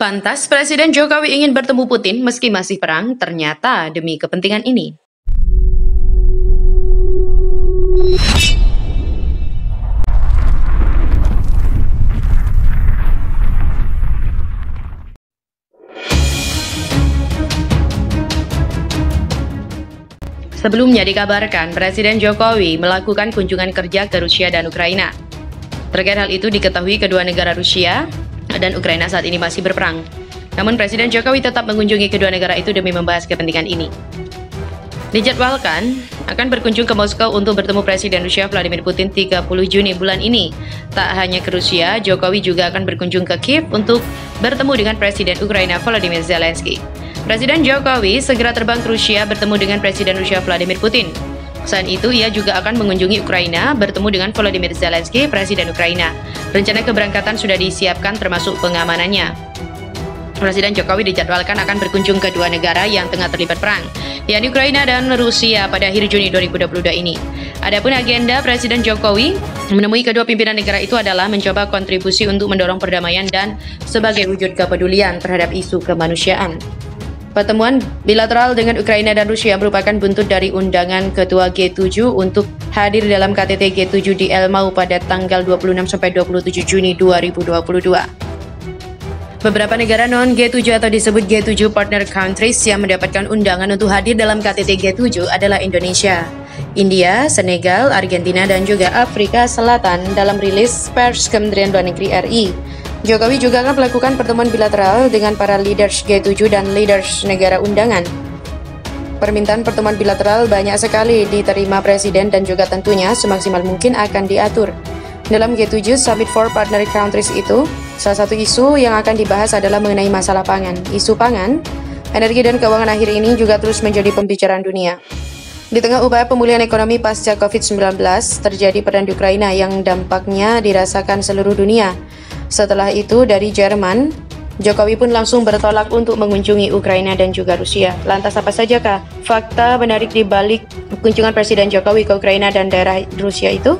Lantas, Presiden Jokowi ingin bertemu Putin meski masih perang, ternyata demi kepentingan ini. Sebelumnya dikabarkan Presiden Jokowi melakukan kunjungan kerja ke Rusia dan Ukraina. Terkait hal itu diketahui kedua negara Rusia dan Ukraina saat ini masih berperang. Namun Presiden Jokowi tetap mengunjungi kedua negara itu demi membahas kepentingan ini. Dijadwalkan akan berkunjung ke Moskow untuk bertemu Presiden Rusia Vladimir Putin 30 Juni bulan ini. Tak hanya ke Rusia, Jokowi juga akan berkunjung ke Kiev untuk bertemu dengan Presiden Ukraina Volodymyr Zelensky. Presiden Jokowi segera terbang ke Rusia bertemu dengan Presiden Rusia Vladimir Putin. Selain itu, ia juga akan mengunjungi Ukraina bertemu dengan Volodymyr Zelensky, Presiden Ukraina. Rencana keberangkatan sudah disiapkan termasuk pengamanannya. Presiden Jokowi dijadwalkan akan berkunjung ke dua negara yang tengah terlibat perang, yakni Ukraina dan Rusia pada akhir Juni 2022 ini. Adapun agenda Presiden Jokowi menemui kedua pimpinan negara itu adalah mencoba kontribusi untuk mendorong perdamaian dan sebagai wujud kepedulian terhadap isu kemanusiaan. Pertemuan bilateral dengan Ukraina dan Rusia merupakan buntut dari undangan Ketua G7 untuk hadir dalam KTT G7 di Elmau pada tanggal 26-27 Juni 2022. Beberapa negara non-G7 atau disebut G7 Partner Countries yang mendapatkan undangan untuk hadir dalam KTT G7 adalah Indonesia, India, Senegal, Argentina, dan juga Afrika Selatan dalam rilis pers Kementerian Luar Negeri RI. Jokowi juga akan melakukan pertemuan bilateral dengan para leaders G7 dan leaders negara undangan. Permintaan pertemuan bilateral banyak sekali diterima Presiden dan juga tentunya semaksimal mungkin akan diatur. Dalam G7 Summit for Partner Countries itu, salah satu isu yang akan dibahas adalah mengenai masalah pangan. Isu pangan, energi dan keuangan akhir ini juga terus menjadi pembicaraan dunia. Di tengah upaya pemulihan ekonomi pasca COVID-19, terjadi perang di Ukraina yang dampaknya dirasakan seluruh dunia. Setelah itu dari Jerman, Jokowi pun langsung bertolak untuk mengunjungi Ukraina dan juga Rusia. Lantas apa sajakah fakta menarik di balik kunjungan Presiden Jokowi ke Ukraina dan daerah Rusia itu?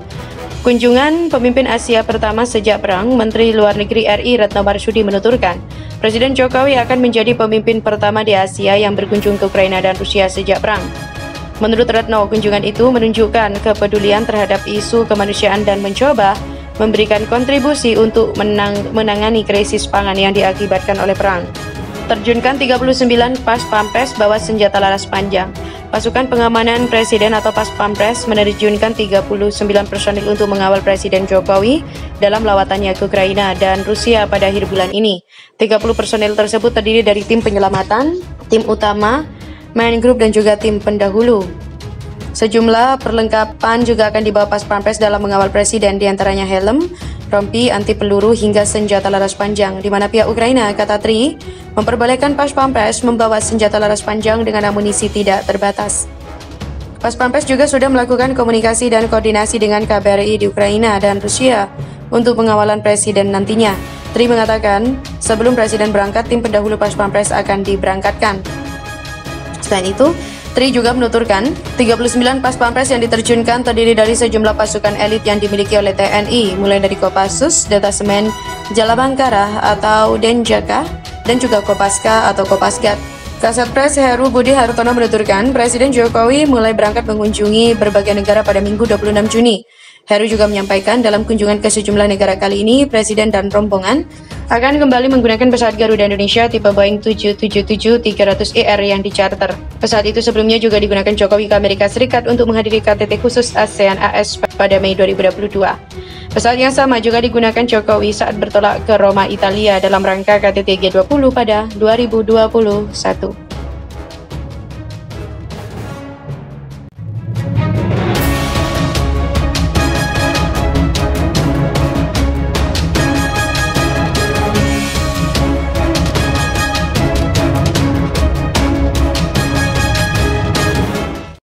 Kunjungan pemimpin Asia pertama sejak perang, Menteri Luar Negeri RI Retno Marsudi menuturkan, Presiden Jokowi akan menjadi pemimpin pertama di Asia yang berkunjung ke Ukraina dan Rusia sejak perang. Menurut Retno, kunjungan itu menunjukkan kepedulian terhadap isu kemanusiaan dan mencoba memberikan kontribusi untuk menangani krisis pangan yang diakibatkan oleh perang. Terjunkan 39 Pas Pampres bawa senjata laras panjang. Pasukan pengamanan Presiden atau Pas Pampres menerjunkan 39 personil untuk mengawal Presiden Jokowi dalam lawatannya ke Ukraina dan Rusia pada akhir bulan ini. 30 personil tersebut terdiri dari tim penyelamatan, tim utama, main group dan juga tim pendahulu. Sejumlah perlengkapan juga akan dibawa Pas Pampres dalam mengawal Presiden, diantaranya helm, rompi, anti peluru, hingga senjata laras panjang, di mana pihak Ukraina, kata Tri, memperbolehkan Pas Pampres membawa senjata laras panjang dengan amunisi tidak terbatas. Pas Pampres juga sudah melakukan komunikasi dan koordinasi dengan KBRI di Ukraina dan Rusia untuk pengawalan Presiden nantinya. Tri mengatakan, sebelum Presiden berangkat, tim pendahulu Pas Pampres akan diberangkatkan. Selain itu, Tri juga menuturkan, 39 Pas Pampres yang diterjunkan terdiri dari sejumlah pasukan elit yang dimiliki oleh TNI, mulai dari Kopassus, Detasemen Jalabangkara atau Denjaka, dan juga Kopaska atau Kopasgat. Kasatpres Heru Budi Hartono menuturkan, Presiden Jokowi mulai berangkat mengunjungi berbagai negara pada Minggu 26 Juni. Heru juga menyampaikan dalam kunjungan ke sejumlah negara kali ini, Presiden dan rombongan akan kembali menggunakan pesawat Garuda Indonesia tipe Boeing 777-300ER yang dicharter. Pesawat itu sebelumnya juga digunakan Jokowi ke Amerika Serikat untuk menghadiri KTT khusus ASEAN-AS pada Mei 2022. Pesawat yang sama juga digunakan Jokowi saat bertolak ke Roma, Italia dalam rangka KTT G20 pada 2021.